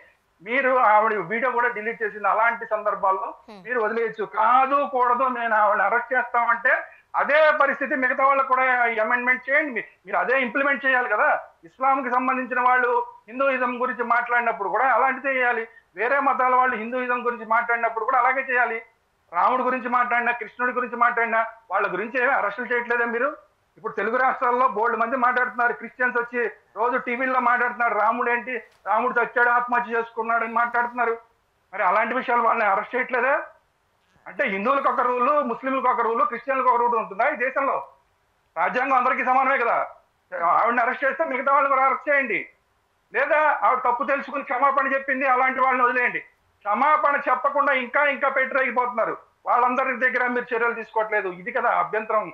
మీరు ఆవిడ వీడియో కూడా డిలీట్ చేసింది. అలాంటి సందర్భాల్లో మీరు వదిలేయచ్చు. కాదు కూడదు నేను ఆవిడని అరెస్ట్ చేస్తామంటే అదే పరిస్థితి మిగతా వాళ్ళకు కూడా అమెండ్మెంట్ చేయండి. మీరు అదే ఇంప్లిమెంట్ చేయాలి కదా. ఇస్లాంకి సంబంధించిన వాళ్ళు హిందూయిజం గురించి మాట్లాడినప్పుడు కూడా అలాంటిదే చేయాలి. వేరే మతాల వాళ్ళు హిందూయిజం గురించి మాట్లాడినప్పుడు కూడా అలాగే చేయాలి. రాముడి గురించి మాట్లాడినా, కృష్ణుడి గురించి మాట్లాడినా వాళ్ళ గురించి ఏమీ అరెస్టులు చేయట్లేదా మీరు? ఇప్పుడు తెలుగు రాష్ట్రాల్లో బోల్డ్ మంది మాట్లాడుతున్నారు. క్రిస్టియన్స్ వచ్చి రోజు టీవీల్లో మాట్లాడుతున్నారు, రాముడు చచ్చాడు, ఆత్మహత్య చేసుకున్నాడు అని మాట్లాడుతున్నారు. మరి అలాంటి విషయాలు వాళ్ళని అరెస్ట్ చేయట్లేదా? అంటే హిందువులకు ఒక రూలు, ముస్లింలకు ఒక రూలు, క్రిస్టియన్లకు ఒక రూలు ఉంటుందా ఈ దేశంలో? రాజ్యాంగం అందరికీ సమానమే కదా. ఆవిడని అరెస్ట్ చేస్తే మిగతా వాళ్ళని కూడా అరెస్ట్ చేయండి. లేదా ఆవిడ తప్పు తెలుసుకుని క్షమాపణ చెప్పింది, అలాంటి వాళ్ళని వదిలేయండి. క్షమాపణ చెప్పకుండా ఇంకా పెట్టిపోతున్నారు. వాళ్ళందరి దగ్గర మీరు చర్యలు తీసుకోవట్లేదు. ఇది కదా అభ్యంతరం.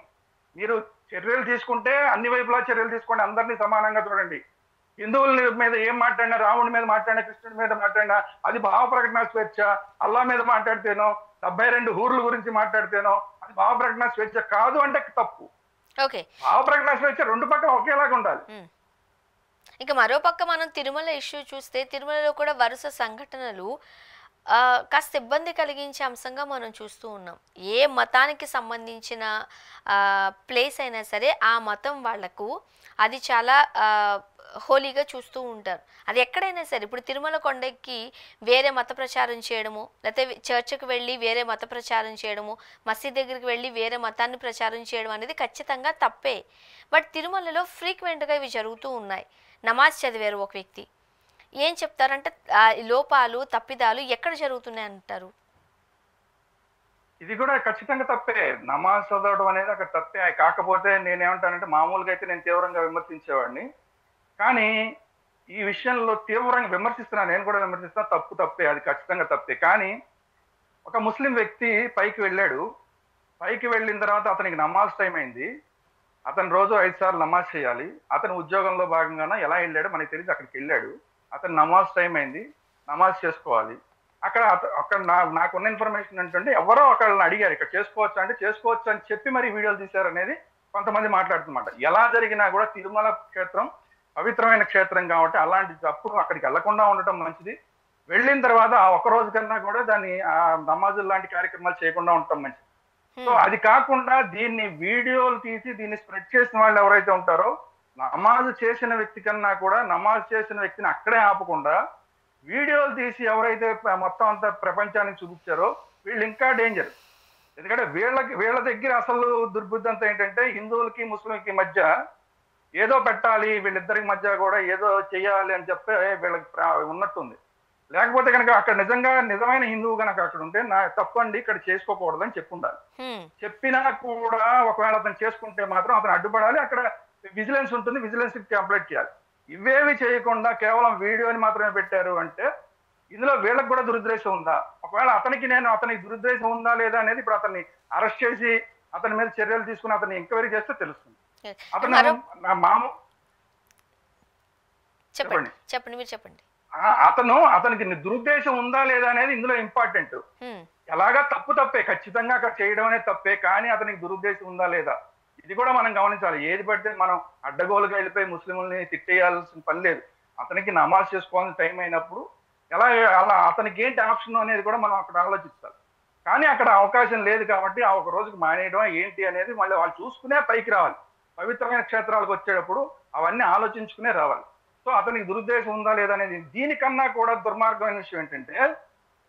మీరు చర్యలు తీసుకుంటే అన్ని వైపులా చర్యలు తీసుకోండి, అందరినీ సమానంగా చూడండి. హిందువుల మీద ఏం మాట్లాడినా, రాముడి మీద మాట్లాడినా, కృష్ణుడి మీద మాట్లాడినా అది భావ ప్రకటన స్వేచ్ఛ. అల్లా మీద మాట్లాడితేనో, 72 హూర్ల గురించి మాట్లాడితేనో అది అది భావ ప్రకటన స్వేచ్ఛ కాదు అంటే తప్పు. ఓకే. భావ ప్రకటన స్వేచ్ఛ రెండు పక్కల ఒకేలాగా ఉండాలి. ఇక మరో పక్క మనం తిరుమల ఇష్యూ చూస్తే తిరుమలలో కూడా వరుస సంఘటనలు కాస్త ఇబ్బంది కలిగించే అంశంగా మనం చూస్తూ ఉన్నాం. ఏ మతానికి సంబంధించిన ప్లేస్ అయినా సరే ఆ మతం వాళ్లకు అది చాలా హోలీగా చూస్తూ ఉంటారు. అది ఎక్కడైనా సరే ఇప్పుడు తిరుమల కొండకి వేరే మత ప్రచారం చేయడము, లేకపోతే చర్చికి వెళ్ళి వేరే మత ప్రచారం చేయడము, మసీద్ దగ్గరికి వెళ్ళి వేరే మతాన్ని ప్రచారం చేయడం అనేది ఖచ్చితంగా తప్పే. బట్ తిరుమలలో ఫ్రీక్వెంట్గా ఇవి జరుగుతూ ఉన్నాయి. నమాజ్ చదివారు ఒక వ్యక్తి, ఏం చెప్తారంటే లోపాలు తప్పిదాలు ఎక్కడ జరుగుతున్నాయి అంటారు? ఇది కూడా ఖచ్చితంగా తప్పే. నమాజ్ చదవడం అనేది అక్కడ తప్పే. కాకపోతే నేనేమంటానంటే మామూలుగా అయితే నేను తీవ్రంగా విమర్శించేవాడిని. కానీ ఈ విషయంలో తీవ్రంగా విమర్శిస్తున్నా, నేను కూడా విమర్శిస్తున్నా. తప్పు తప్పే, అది ఖచ్చితంగా తప్పే. కానీ ఒక ముస్లిం వ్యక్తి పైకి వెళ్ళాడు. పైకి వెళ్ళిన తర్వాత అతనికి నమాజ్ టైం అయింది. అతను రోజు 5 సార్లు నమాజ్ చేయాలి. అతను ఉద్యోగంలో భాగంగానే ఎలా వెళ్ళాడో మనకి తెలియదు. అక్కడికి వెళ్ళాడు, అతను నమాజ్ టైం అయింది, నమాజ్ చేసుకోవాలి. అక్కడ నాకున్న ఇన్ఫర్మేషన్ ఏంటంటే ఎవరో ఒకళ్ళని అడిగారు ఇక్కడ చేసుకోవచ్చు అంటే చేసుకోవచ్చు అని చెప్పి మరి వీడియోలు తీశారు అనేది కొంతమంది మాట్లాడుతున్నమాట. ఎలా జరిగినా కూడా తిరుమల క్షేత్రం పవిత్రమైన క్షేత్రం కాబట్టి అలాంటి తప్పుడు అక్కడికి వెళ్లకుండా ఉండటం మంచిది. వెళ్ళిన తర్వాత ఆ ఒక్క రోజు కన్నా కూడా దాన్ని నమాజులు లాంటి కార్యక్రమాలు చేయకుండా ఉండటం మంచిది. సో అది కాకుండా దీన్ని వీడియోలు తీసి దీన్ని స్ప్రెడ్ చేసిన వాళ్ళు ఎవరైతే ఉంటారో నమాజ్ చేసిన వ్యక్తి కన్నా కూడా నమాజ్ చేసిన వ్యక్తిని అక్కడే ఆపకుండా వీడియోలు తీసి ఎవరైతే మొత్తం అంతా ప్రపంచానికి చూపించారో వీళ్ళు ఇంకా డేంజర్. ఎందుకంటే వీళ్ళ దగ్గర అసలు దుర్బుద్ధి అంతా ఏంటంటే హిందువులకి ముస్లింకి మధ్య ఏదో పెట్టాలి, వీళ్ళిద్దరికి మధ్య కూడా ఏదో చెయ్యాలి అని చెప్తే వీళ్ళకి ఉన్నట్టుంది. లేకపోతే కనుక అక్కడ నిజమైన హిందువు కనుక అక్కడ ఉంటే నా తప్పండి ఇక్కడ చేసుకోకూడదు అని చెప్పుండాలి. చెప్పినా కూడా ఒకవేళ అతను చేసుకుంటే మాత్రం అతను అడ్డుపడాలి. అక్కడ విజిలెన్స్ ఉంటుంది, విజిలెన్స్ కంప్లైంట్ చేయాలి. ఇవేవి చేయకుండా కేవలం వీడియోని మాత్రమే పెట్టారు అంటే ఇందులో వీళ్ళకి కూడా దురుద్దేశం ఉందా? ఒకవేళ అతనికి దురుద్దేశం ఉందా లేదా అనేది ఇప్పుడు అతన్ని అరెస్ట్ చేసి అతని మీద చర్యలు తీసుకుని అతన్ని ఎంక్వైరీ చేస్తే తెలుస్తుంది. అతనికి దురుద్దేశం ఉందా లేదా అనేది ఇందులో ఇంపార్టెంట్. ఎలాగా తప్పే, ఖచ్చితంగా అక్కడ చేయడం అనేది తప్పే. కానీ అతనికి దురుద్దేశం ఉందా లేదా ఇది కూడా మనం గమనించాలి. ఏది పడితే మనం అడ్డగోలుగా వెళ్ళిపోయి ముస్లింలని తిట్టేయాల్సిన పని లేదు. అతనికి నమాజ్ చేసుకోవాల్సిన టైం అయినప్పుడు అలా అతనికి ఏంటి ఆప్షన్ అనేది కూడా మనం అక్కడ ఆలోచించాలి. కానీ అక్కడ అవకాశం లేదు కాబట్టి ఆ ఒక రోజుకి మానేయడం ఏంటి అనేది మళ్ళీ వాళ్ళు చూసుకునే పైకి రావాలి. పవిత్రమైన క్షేత్రాలకు వచ్చేటప్పుడు అవన్నీ ఆలోచించుకునే రావాలి. సో అతనికి దురుద్దేశం ఉందా లేదా అనేది దీనికన్నా కూడా దుర్మార్గమైన విషయం ఏంటంటే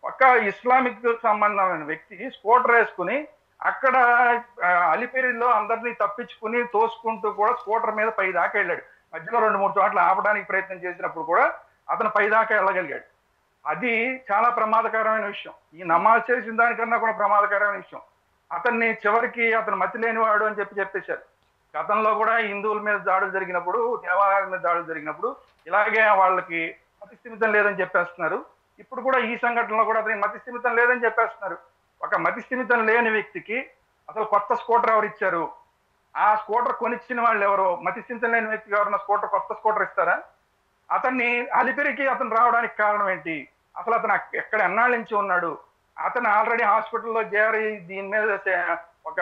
ఒక ఇస్లామిక్ సంబంధమైన వ్యక్తి స్కూటర్ వేసుకుని అక్కడ అలిపిరిలో అందరినీ తప్పించుకుని తోసుకుంటూ కూడా స్కూటర్ మీద పై దాకా వెళ్ళాడు. మధ్యలో 2-3 చోట్ల ఆపడానికి ప్రయత్నం చేసినప్పుడు కూడా అతను పై దాకా వెళ్ళగలిగాడు. అది చాలా ప్రమాదకరమైన విషయం. ఈ నమాజ్ చేసిన దానికన్నా కూడా ప్రమాదకరమైన విషయం. అతన్ని చివరికి అతను మతి లేనివాడు అని చెప్పేశారు. గతంలో కూడా హిందువుల మీద దాడులు జరిగినప్పుడు, దేవాలయాల మీద దాడులు జరిగినప్పుడు ఇలాగే వాళ్ళకి మతిస్థిమితం లేదని చెప్పేస్తున్నారు. ఇప్పుడు కూడా ఈ సంఘటనలో కూడా అతనికి మతిస్థిమితం లేదని చెప్పేస్తున్నారు. ఒక మతిస్థిమితం లేని వ్యక్తికి అసలు కొత్త స్కూటర్ ఎవరు ఇచ్చారు? ఆ స్కూటర్ కొనిచ్చిన వాళ్ళు ఎవరు? మతిస్థిమితం లేని వ్యక్తికి ఎవరన్నా కొత్త స్కూటర్ ఇస్తారా? అతన్ని అలిపిరికి అతను రావడానికి కారణం ఏంటి? అసలు అతను ఎక్కడ ఎన్నాళ్ళ నుంచి ఉన్నాడు? అతను ఆల్రెడీ హాస్పిటల్లో చేరి దీని మీద ఒక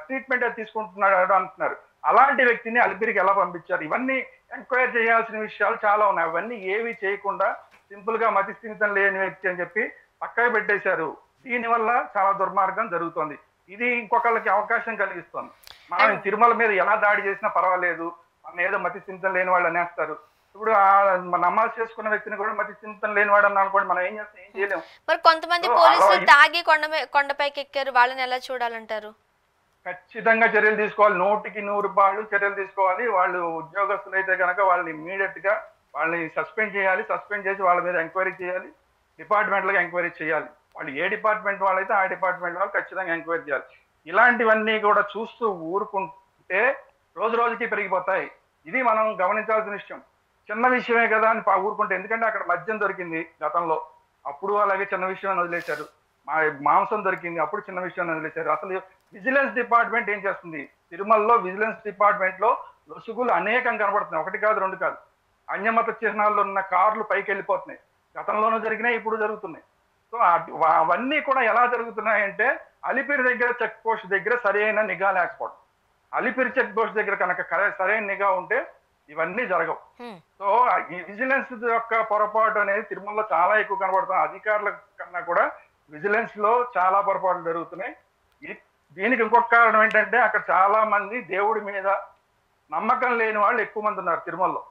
ట్రీట్మెంట్ తీసుకుంటున్నాడు అంటున్నారు. అలాంటి వ్యక్తిని అలిపిరికి ఎలా పంపించారు? ఇవన్నీ ఎంక్వైరీ చేయాల్సిన విషయాలు చాలా ఉన్నాయి. అవన్నీ ఏవి చేయకుండా సింపుల్ గా మతిస్థిమితం లేని వ్యక్తి అని చెప్పి పక్కకు పెట్టేశారు. దీనివల్ల చాలా దుర్మార్గం జరుగుతుంది. ఇది ఇంకొకళ్ళకి అవకాశం కలిగిస్తుంది. మనం తిరుమల మీద ఎలా దాడి చేసినా పర్వాలేదు, మన ఏదో మతిస్థిమితం లేని వాళ్ళు అనేస్తారు. ఇప్పుడు నమాజ్ చేసుకున్న వ్యక్తిని కూడా మతిస్థిమితం లేని వాడు అన్న అనుకోండి, మనం ఏం చేస్తాం? ఏం చేయలేము. మరి కొంతమంది పోలీసులు తాగి కొండపైకి ఎక్కారు, వాళ్ళని ఎలా చూడాలంటారు? ఖచ్చితంగా చర్యలు తీసుకోవాలి. 100% చర్యలు తీసుకోవాలి. వాళ్ళు ఉద్యోగస్తులు అయితే కనుక వాళ్ళని ఇమ్మీడియట్ గా వాళ్ళని సస్పెండ్ చేయాలి. సస్పెండ్ చేసి వాళ్ళ మీద ఎంక్వైరీ చేయాలి. డిపార్ట్మెంట్లుగా ఎంక్వైరీ చేయాలి. వాళ్ళు ఏ డిపార్ట్మెంట్ వాళ్ళైతే ఆ డిపార్ట్మెంట్ వాళ్ళు ఖచ్చితంగా ఎంక్వైరీ చేయాలి. ఇలాంటివన్నీ కూడా చూస్తూ ఊరుకుంటే రోజు రోజుకి పెరిగిపోతాయి. ఇది మనం గమనించాల్సిన విషయం. చిన్న విషయమే కదా అని ఊరుకుంటే, ఎందుకంటే అక్కడ మద్యం దొరికింది గతంలో, అప్పుడు అలాగే చిన్న విషయం వదిలేశారు. మాంసం దొరికింది, అప్పుడు చిన్న విషయం వదిలేశారు. అసలు విజిలెన్స్ డిపార్ట్మెంట్ ఏం చేస్తుంది? తిరుమలలో విజిలెన్స్ డిపార్ట్మెంట్ లో లొసుగులు అనేకం కనబడుతున్నాయి. 1 కాదు 2 కాదు. అన్యమత చిహ్నాల్లో ఉన్న కార్లు పైకి వెళ్ళిపోతున్నాయి. గతంలోనూ జరిగినాయి, ఇప్పుడు జరుగుతున్నాయి. సో అవన్నీ కూడా ఎలా జరుగుతున్నాయంటే అలిపిరి దగ్గర చెక్ పోస్ట్ దగ్గర సరైన నిఘా లేకపోవడం. అలిపిరి చెక్ పోస్ట్ దగ్గర కనుక సరైన నిఘా ఉంటే ఇవన్నీ జరగవు. సో ఈ విజిలెన్స్ యొక్క పొరపాటు అనేది తిరుమలలో చాలా ఎక్కువ కనబడుతుంది. అధికారుల కన్నా కూడా విజిలెన్స్ లో చాలా పొరపాట్లు జరుగుతున్నాయి. దీనికి ఇంకొక కారణం ఏంటంటే అక్కడ చాలా మంది దేవుడి మీద నమ్మకం లేని వాళ్ళు ఎక్కువ మంది ఉన్నారు తిరుమలలో.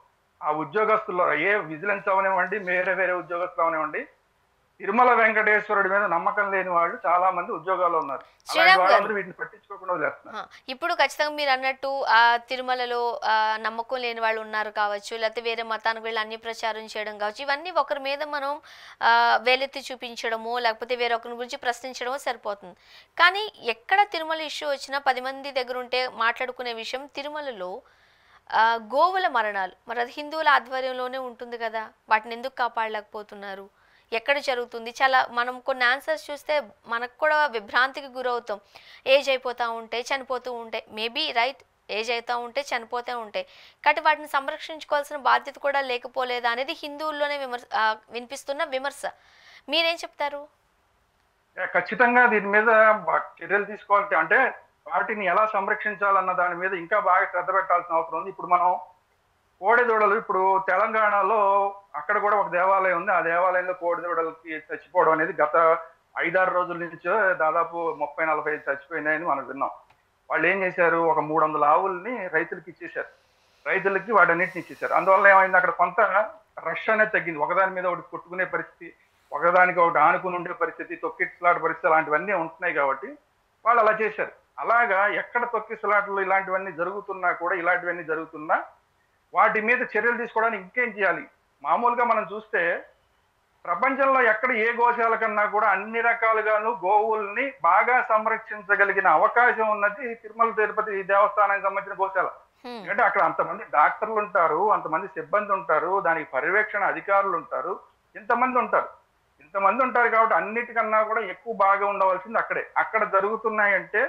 ఆ ఉద్యోగస్తుల్లో ఏ విజిలెన్స్ అవనివ్వండి, వేరే ఉద్యోగస్తులు అవనివ్వండి, తిరుమల వెంకటేశ్వరుడి మీద నమ్మకం లేని వాళ్ళు చాలా మంది ఉద్యోగాల్లో ఉన్నారు. వీటిని పట్టించుకోకుండా వదిలేస్తున్నారు. ఇప్పుడు ఖచ్చితంగా మీరు అన్నట్టు ఆ తిరుమలలో నమ్మకం లేని వాళ్ళు ఉన్నారు కావచ్చు, లేకపోతే వేరే మతానికి వెళ్ళి అన్ని ప్రచారం చేయడం కావచ్చు, ఇవన్నీ ఒకరి మీద మనం వేలెత్తి చూపించడము లేకపోతే వేరొకరి గురించి ప్రశ్నించడమో సరిపోతుంది. కానీ ఎక్కడ తిరుమల ఇష్యూ వచ్చినా 10 మంది దగ్గర ఉంటే మాట్లాడుకునే విషయం తిరుమలలో గోవుల మరణాలు. మరి అది హిందువుల ఆధ్వర్యంలోనే ఉంటుంది కదా, వాటిని ఎందుకు కాపాడలేకపోతున్నారు, ఎక్కడ జరుగుతుంది? చాలా మనం కొన్ని ఆన్సర్స్ చూస్తే మనకు కూడా విభ్రాంతికి గురవుతాం. ఏజ్ అయిపోతూ ఉంటే చనిపోతూ ఉంటాయి, మేబీ రైట్, ఏజ్ అవుతూ ఉంటే చనిపోతూ ఉంటాయి, కాబట్టి వాటిని సంరక్షించుకోవాల్సిన బాధ్యత కూడా లేకపోలేదా అనేది హిందువుల్లోనే వినిపిస్తున్న విమర్శ. మీరేం చెప్తారు? ఖచ్చితంగా దీని మీద చర్యలు తీసుకోవాలి. అంటే వాటిని ఎలా సంరక్షించాలన్న దాని మీద ఇంకా బాగా శ్రద్ధ పెట్టాల్సిన అవసరం ఉంది. ఇప్పుడు మనం కోడెదూడలు, ఇప్పుడు తెలంగాణలో అక్కడ కూడా ఒక దేవాలయం ఉంది. ఆ దేవాలయంలో కోడెదూడలకి చచ్చిపోవడం అనేది గత 5-6 రోజుల నుంచో దాదాపు 30-40 చచ్చిపోయినాయని మనం విన్నాం. వాళ్ళు ఏం చేశారు, ఒక 300 ఆవుల్ని రైతులకి ఇచ్చేశారు. రైతులకి వాటన్నిటిని ఇచ్చేశారు. అందువల్ల ఏమైంది, అక్కడ కొంత రష్ అనేది తగ్గింది. ఒకదాని మీద ఒకటి కొట్టుకునే పరిస్థితి, ఒకదానికి ఒకటి ఆనుకుని ఉండే పరిస్థితి, తొక్కిసలాట పరిస్థితి అలాంటివన్నీ ఉంటున్నాయి కాబట్టి వాళ్ళు అలా చేశారు. అలాగా ఎక్కడ తొక్కిసలాటలు ఇలాంటివన్నీ జరుగుతున్నా కూడా, ఇలాంటివన్నీ జరుగుతున్నా వాటి మీద చర్యలు తీసుకోవడానికి ఇంకేం చేయాలి? మామూలుగా మనం చూస్తే ప్రపంచంలో ఎక్కడ ఏ గోశాల కన్నా కూడా అన్ని రకాలుగాను గోవుల్ని బాగా సంరక్షించగలిగిన అవకాశం ఉన్నది తిరుమల తిరుపతి దేవస్థానానికి సంబంధించిన గోశాల. ఎందుకంటే అక్కడ అంతమంది డాక్టర్లు ఉంటారు, అంతమంది సిబ్బంది ఉంటారు, దానికి పర్యవేక్షణ అధికారులు ఉంటారు, ఇంతమంది ఉంటారు కాబట్టి అన్నిటికన్నా కూడా ఎక్కువ బాగా ఉండవలసింది అక్కడే. అక్కడ జరుగుతున్నాయంటే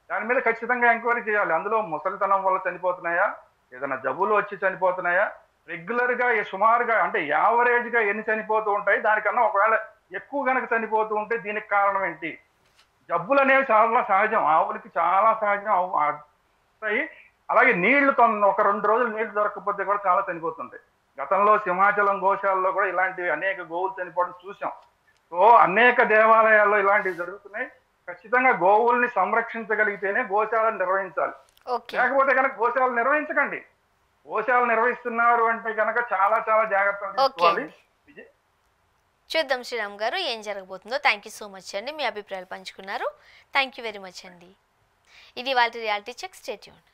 దాని మీద ఖచ్చితంగా ఎంక్వైరీ చేయాలి. అందులో ముసలితనం వల్ల చనిపోతున్నాయా, ఏదైనా జబ్బులు వచ్చి చనిపోతున్నాయా, రెగ్యులర్ గా సుమారుగా అంటే యావరేజ్ గా ఎన్ని చనిపోతూ ఉంటాయి, దానికన్నా ఒకవేళ ఎక్కువ గనక చనిపోతూ ఉంటే దీనికి కారణం ఏంటి? జబ్బులు అనేవి చాలా సహజం, ఆవులకి చాలా సహజం అవుతాయి. అలాగే నీళ్లు ఒక 2 రోజులు నీళ్లు దొరకకపోతే కూడా చాలా చనిపోతుంటాయి. గతంలో సింహాచలం గోశాలలో కూడా ఇలాంటివి అనేక గోవులు చనిపోవడం చూసాం. సో అనేక దేవాలయాల్లో ఇలాంటివి జరుగుతున్నాయి. ఖచ్చితంగా గోవుల్ని సంరక్షించగలిగితేనే గోశాలను నిర్వహించాలి. లేకపోతే కనుక గోశాల నిర్వహించకండి. గోశాల నిర్వహిస్తున్నారు అంటే కనుక చాలా జాగ్రత్తలు తీసుకోవాలి. చూద్దాం శ్రీరామ్ గారు ఏం జరగబోతుందో. థ్యాంక్ యూ సో మచ్ అండి, మీ అభిప్రాయాలు పంచుకున్నారు. థ్యాంక్ యూ వెరీ మచ్ అండి. ఇది వాళ్ళ రియాలిటీ చెక్. Stay tuned.